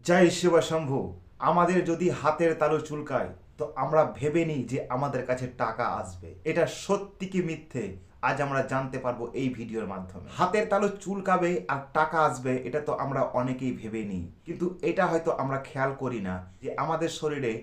জয় শিব শম্ভু। আমাদের যদি হাতের তালু চুলকায় তো আমরা ভেবে নিই যে আমাদের কাছে টাকা আসবে। এটা সত্যি কি মিথ্যে আজ আমরা জানতে পারবো এই ভিডিওর মাধ্যমে। হাতের তালু চুলকাবে আর টাকা আসবে, এটা তো আমরা অনেকেই ভেবে নিই, কিন্তু এটা হয়তো আমরা খেয়াল করি না যে আমাদের শরীরে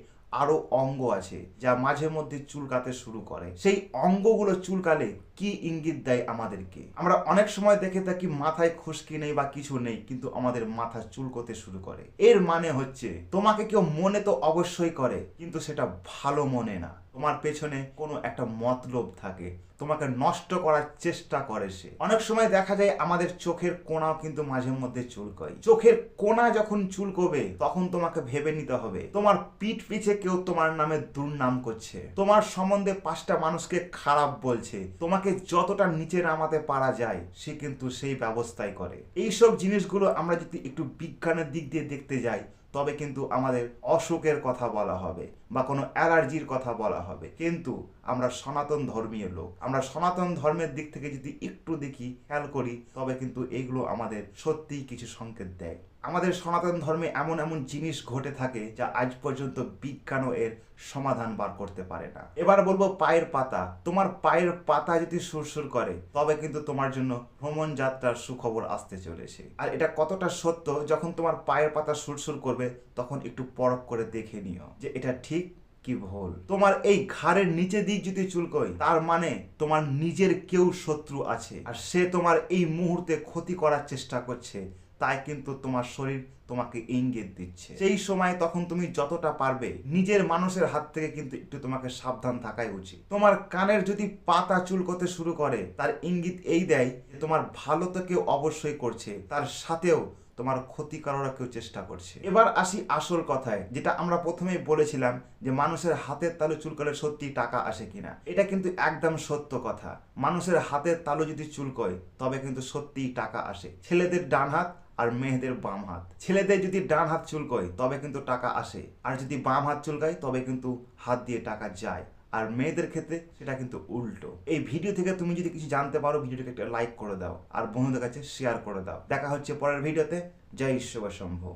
আরো অঙ্গ আছে যা মাঝে মধ্যে চুলকাতে শুরু করে। সেই অঙ্গগুলো চুলকালে কি ইঙ্গিত দেয় আমাদেরকে? আমরা অনেক সময় দেখে থাকি মাথায় খুশকি নেই বা কিছু নেই, কিন্তু আমাদের মাথা চুলকোতে শুরু করে। এর মানে হচ্ছে তোমাকে কেউ মনে তো অবশ্যই করে, কিন্তু সেটা ভালো মনে না। তোমার পেছনে কোনো একটা মতলব থাকে, তোমাকে নষ্ট করার চেষ্টা করে সে। অনেক সময় দেখা যায় আমাদের চোখের কোণাও কিন্তু মাঝে মধ্যে চুলকয়। চোখের কোণা যখন চুলকবে তখন তোমাকে ভেবে নিতে হবে তোমার পিঠ পিছে কেউ তোমার নামে দুর্নাম করছে, তোমার সম্বন্ধে 5টা মানুষকে খারাপ বলছে, তোমাকে যতটা নিচে নামাতে পারা যায় সে কিন্তু সেই ব্যবস্থাই করে। এইসব জিনিসগুলো আমরা যদি একটু বিজ্ঞানের দিক দিয়ে দেখতে যাই তবে কিন্তু আমাদের অসুখের কথা বলা হবে বা কোনো অ্যালার্জির কথা বলা হবে। কিন্তু আমরা সনাতন ধর্মীয় লোক, আমরা সনাতন ধর্মের দিক থেকে যদি একটু দেখি, খেয়াল করি, তবে কিন্তু এইগুলো আমাদের সত্যিই কিছু সংকেত দেয়। আমাদের সনাতন ধর্মে এমন এমন জিনিস ঘটে থাকে যা আজ পর্যন্ত বিজ্ঞানও এর সমাধান বার করতে পারে না। এবার বলবো পায়ের পাতা। তোমার পায়ের পাতা যদি সুরসুর করে তবে কিন্তু তোমার জন্য ভ্রমণ যাত্রার সুখবর আসতে চলেছে। আর এটা কতটা সত্য, যখন তোমার পায়ের পাতা সুরসুর করবে তখন একটু পরখ করে দেখে নিও যে এটা ঠিক কি ভুল। তোমার এই ঘাড়ের নিচে দিক যদি চুলকোয় তার মানে তোমার নিজের কেউ শত্রু আছে আর সে তোমার এই মুহূর্তে ক্ষতি করার চেষ্টা করছে, তাই কিন্তু তোমার শরীর তোমাকে ইঙ্গিত দিচ্ছে। সেই সময় তখন তুমি যতটা পারবে নিজের মানুষের হাত থেকে কিন্তু একটু তোমাকে সাবধান থাকাই উচিত। তোমার কানের যদি পাতা চুলকোতে শুরু করে তার ইঙ্গিত এই দেয় যে তোমার ভালো তো কেউ অবশ্যই করছে, তার সাথেও তোমার ক্ষতি করার কেউ চেষ্টা করছে। এবার আসি আসল কথায়, যেটা আমরা প্রথমেই বলেছিলাম যে মানুষের হাতের তালু চুলকলে সত্যি টাকা আসে কিনা। এটা কিন্তু একদম সত্য কথা। মানুষের হাতের তালু যদি চুলকয় তবে কিন্তু সত্যিই টাকা আসে। ছেলেদের ডান হাত আর মেয়েদের বাম হাত। ছেলেদের যদি ডান হাত চুলকয় তবে কিন্তু টাকা আসে, আর যদি বাম হাত চুলকায় তবে কিন্তু হাত দিয়ে টাকা যায়। আর মেয়েদের ক্ষেত্রে সেটা কিন্তু উল্টো। এই ভিডিও থেকে তুমি যদি কিছু জানতে পারো, ভিডিওটাকে একটা লাইক করে দাও আর বন্ধুদের কাছে শেয়ার করে দাও। দেখা হচ্ছে পরের ভিডিওতে। জয় শিব শম্ভু।